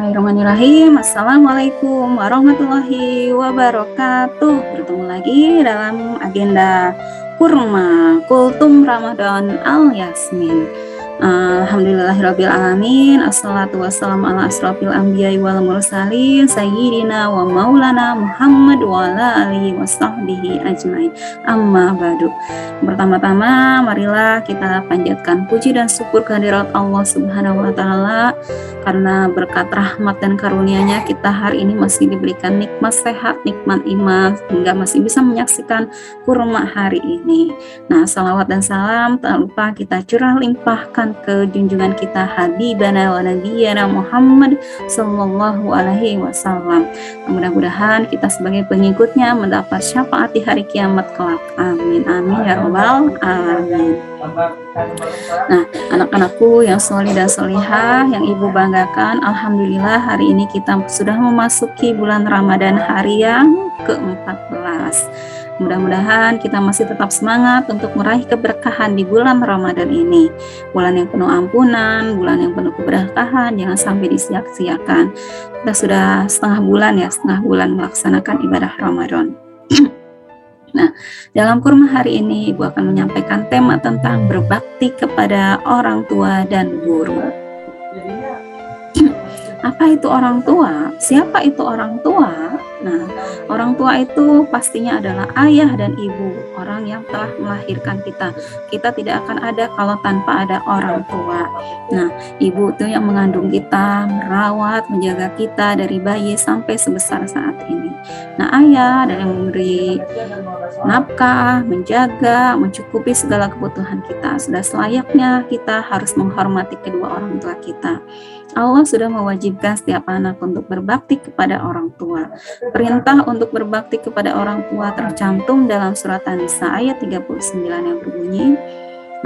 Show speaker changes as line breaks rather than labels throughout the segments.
Bismillahirrahmanirrahim. Assalamualaikum warahmatullahi wabarakatuh. Bertemu lagi dalam agenda Kurma Kultum Ramadan Al Yasmin. Alhamdulillahirabbil alamin. Assalatu wassalamu ala asrofil anbiya'i wal mursalin sayyidina wa maulana Muhammad wa ala alihi washabbihi ajmain. Amma ba'du. Pertama-tama marilah kita panjatkan puji dan syukur kehadirat Allah Subhanahu wa taala karena berkat rahmat dan karunia-Nya kita hari ini masih diberikan nikmat sehat, nikmat iman hingga masih bisa menyaksikan kurma hari ini. Nah, salawat dan salam tak lupa kita curah limpahkan ke junjungan kita Habibana wa Nabiyana Muhammad sallallahu alaihi wasallam. Mudah-mudahan kita sebagai pengikutnya mendapat syafaat di hari kiamat kelak. Amin amin ya rabbal alamin. Nah, anak-anakku yang sholih dan sholihah yang ibu banggakan, alhamdulillah hari ini kita sudah memasuki bulan Ramadan hari yang ke-14. Mudah-mudahan kita masih tetap semangat untuk meraih keberkahan di bulan Ramadan ini. Bulan yang penuh ampunan, bulan yang penuh keberkahan, jangan sampai disia-siakan. Kita sudah setengah bulan melaksanakan ibadah Ramadan. Nah, dalam kurma hari ini Ibu akan menyampaikan tema tentang berbakti kepada orang tua dan guru. Apa itu orang tua? Siapa itu orang tua? Nah, orang tua itu pastinya adalah ayah dan ibu, orang yang telah melahirkan kita. Kita tidak akan ada kalau tanpa ada orang tua. Nah, ibu itu yang mengandung kita, merawat, menjaga kita dari bayi sampai sebesar saat ini. Nah, ayah adalah yang memberi nafkah, menjaga, mencukupi segala kebutuhan kita. Sudah selayaknya kita harus menghormati kedua orang tua kita. Allah sudah mewajibkan setiap anak untuk berbakti kepada orang tua. Perintah untuk berbakti kepada orang tua tercantum dalam surat An-Nisa ayat 39 yang berbunyi,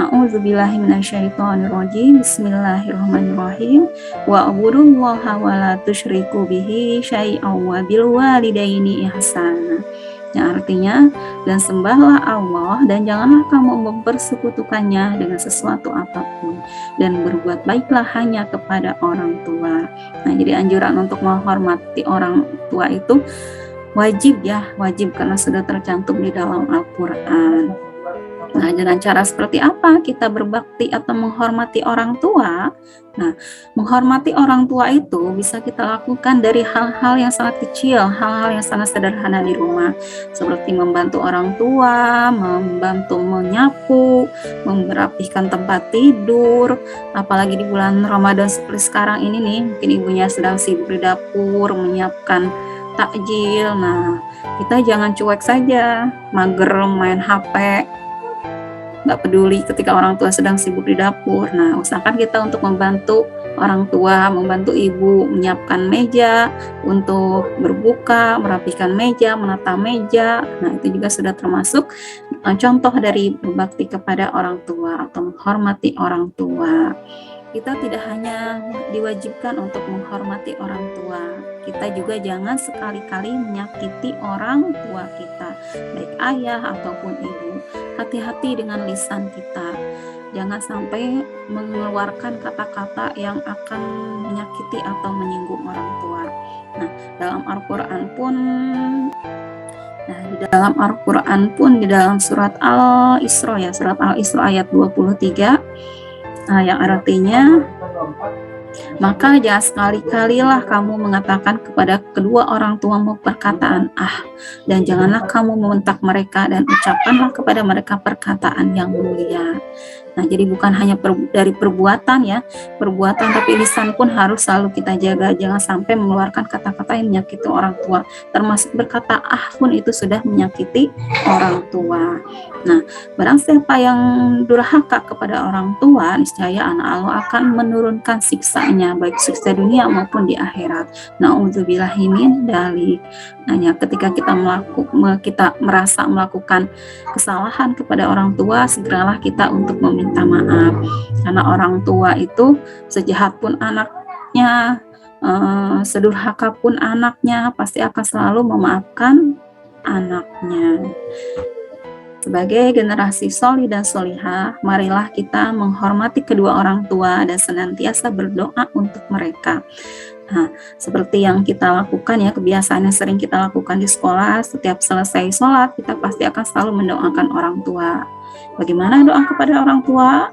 A'udzubillahi minasyaitonirrajim. Bismillahirrahmanirrahim. Wa'budullaha wa la tusyriku bihi syai'an wa bil walidaini ihsana. Yang artinya, dan sembahlah Allah dan janganlah kamu mempersekutukannya dengan sesuatu apapun, dan berbuat baiklah hanya kepada orang tua. Nah, jadi anjuran untuk menghormati orang tua itu wajib karena sudah tercantum di dalam Al-Quran. Nah, dengan cara seperti apa kita berbakti atau menghormati orang tua? Nah, menghormati orang tua itu bisa kita lakukan dari hal-hal yang sangat kecil, hal-hal yang sangat sederhana di rumah, seperti membantu orang tua, membantu menyapu, merapikan tempat tidur. Apalagi di bulan Ramadan seperti sekarang ini nih, mungkin ibunya sedang sibuk di dapur menyiapkan takjil. Nah, kita jangan cuek saja, mager main HP, nggak peduli ketika orang tua sedang sibuk di dapur. Nah, usahakan kita untuk membantu orang tua, membantu ibu menyiapkan meja untuk berbuka, merapikan meja, menata meja. Nah, itu juga sudah termasuk contoh dari berbakti kepada orang tua atau menghormati orang tua. Kita tidak hanya diwajibkan untuk menghormati orang tua, kita juga jangan sekali-kali menyakiti orang tua kita, baik ayah ataupun ibu. Hati-hati dengan lisan kita, jangan sampai mengeluarkan kata-kata yang akan menyakiti atau menyinggung orang tua. Nah, dalam Al-Quran pun di dalam surat Al-Isra surat Al-Isra ayat 23, yang artinya, maka jangan sekali-kalilah kamu mengatakan kepada kedua orang tuamu perkataan dan janganlah kamu membentak mereka dan ucapkanlah kepada mereka perkataan yang mulia. Nah, jadi bukan hanya dari perbuatan tapi lisan pun harus selalu kita jaga, jangan sampai mengeluarkan kata-kata yang menyakiti orang tua, termasuk berkata pun itu sudah menyakiti orang tua. Nah, barang siapa yang durhaka kepada orang tua, niscaya anak Allah akan menurunkan siksanya, baik siksa dunia maupun di akhirat. Na'udzubillahi min dzalik. Nah, ketika kita merasa melakukan kesalahan kepada orang tua, segeralah kita untuk meminta maaf. Karena orang tua itu sejahat pun anaknya, sedurhaka pun anaknya, pasti akan selalu memaafkan anaknya. Sebagai generasi solih dan solihah, marilah kita menghormati kedua orang tua dan senantiasa berdoa untuk mereka. Nah, seperti yang kita lakukan ya, kebiasaan yang sering kita lakukan di sekolah, setiap selesai sholat, kita pasti akan selalu mendoakan orang tua. Bagaimana doa kepada orang tua?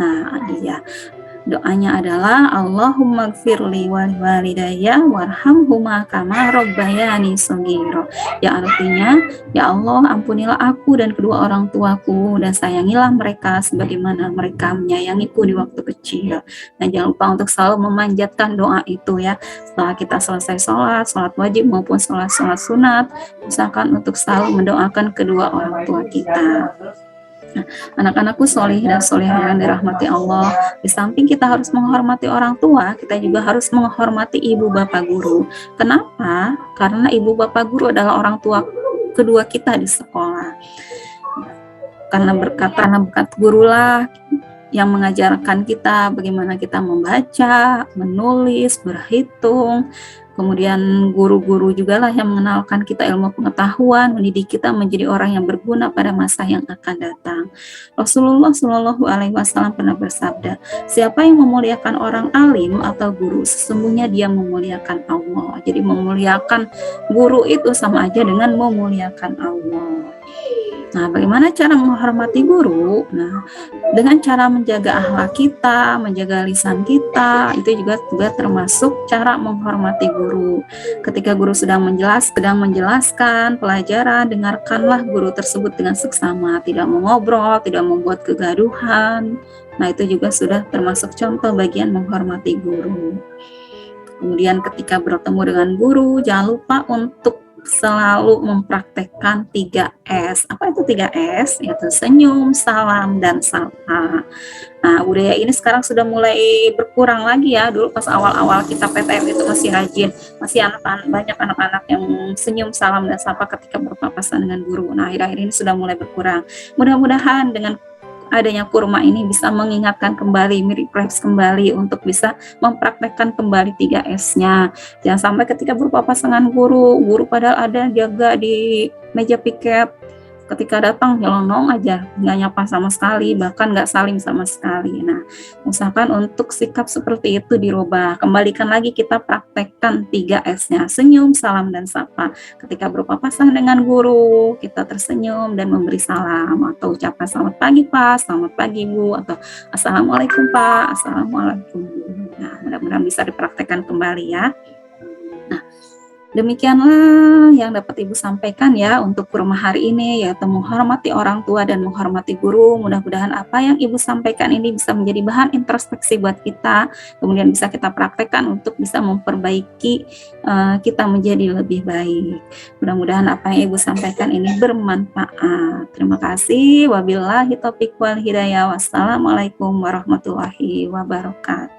Nah, iya. Doanya adalah Allahumma gfirli wali walidayya warhamhuma kama rabbayani shaghira. Ya artinya, ya Allah ampunilah aku dan kedua orang tuaku dan sayangilah mereka sebagaimana mereka menyayangiku di waktu kecil. Nah, jangan lupa untuk selalu memanjatkan doa itu ya. Setelah kita selesai sholat wajib maupun sholat sunat, usahakan untuk selalu mendoakan kedua orang tua kita. Nah, anak-anakku solih dan solihah yang dirahmati Allah, di samping kita harus menghormati orang tua, kita juga harus menghormati ibu bapak guru. Kenapa? Karena ibu bapak guru adalah orang tua kedua kita di sekolah. Karena berkat guru lah yang mengajarkan kita bagaimana kita membaca, menulis, berhitung. Kemudian guru-guru juga lah yang mengenalkan kita ilmu pengetahuan, mendidik kita menjadi orang yang berguna pada masa yang akan datang. Rasulullah Shallallahu Alaihi Wasallam pernah bersabda, siapa yang memuliakan orang alim atau guru, sesungguhnya dia memuliakan Allah. Jadi memuliakan guru itu sama aja dengan memuliakan Allah. Nah, bagaimana cara menghormati guru? Nah, dengan cara menjaga akhlak kita, menjaga lisan kita, itu juga termasuk cara menghormati guru. Ketika guru sedang menjelaskan pelajaran, dengarkanlah guru tersebut dengan seksama, tidak mengobrol, tidak membuat kegaduhan. Nah, itu juga sudah termasuk contoh bagian menghormati guru. Kemudian ketika bertemu dengan guru, jangan lupa untuk selalu mempraktekkan 3S. Apa itu 3S? Yaitu senyum, salam, dan sapa. Nah, budaya ini sekarang sudah mulai berkurang lagi ya. Dulu pas awal-awal kita PTM itu masih rajin, masih banyak anak-anak yang senyum, salam, dan sapa ketika berpapasan dengan guru. Nah, akhir-akhir ini sudah mulai berkurang. Mudah-mudahan dengan adanya kurma ini bisa mengingatkan kembali, refresh kembali untuk bisa mempraktekkan kembali 3S-nya. Jangan sampai ketika berpapasan dengan guru padahal ada jaga di meja piket, ketika datang nyelonong aja, nggak nyapa sama sekali, bahkan nggak salim sama sekali. Nah, usahakan untuk sikap seperti itu dirubah. Kembalikan lagi kita praktekkan 3S-nya, senyum, salam, dan sapa. Ketika berpapasan dengan guru, kita tersenyum dan memberi salam, atau ucapan selamat pagi Pak, selamat pagi Bu, atau Assalamualaikum Pak, Assalamualaikum. Nah, mudah-mudahan bisa dipraktekkan kembali ya. Nah, demikianlah yang dapat Ibu sampaikan ya untuk kurma hari ini, yaitu menghormati orang tua dan menghormati guru. Mudah-mudahan apa yang Ibu sampaikan ini bisa menjadi bahan introspeksi buat kita, kemudian bisa kita praktekkan untuk bisa memperbaiki kita menjadi lebih baik. Mudah-mudahan apa yang Ibu sampaikan ini bermanfaat. Terima kasih. Wabillahi taufiq wal hidayah. Wassalamualaikum warahmatullahi wabarakatuh.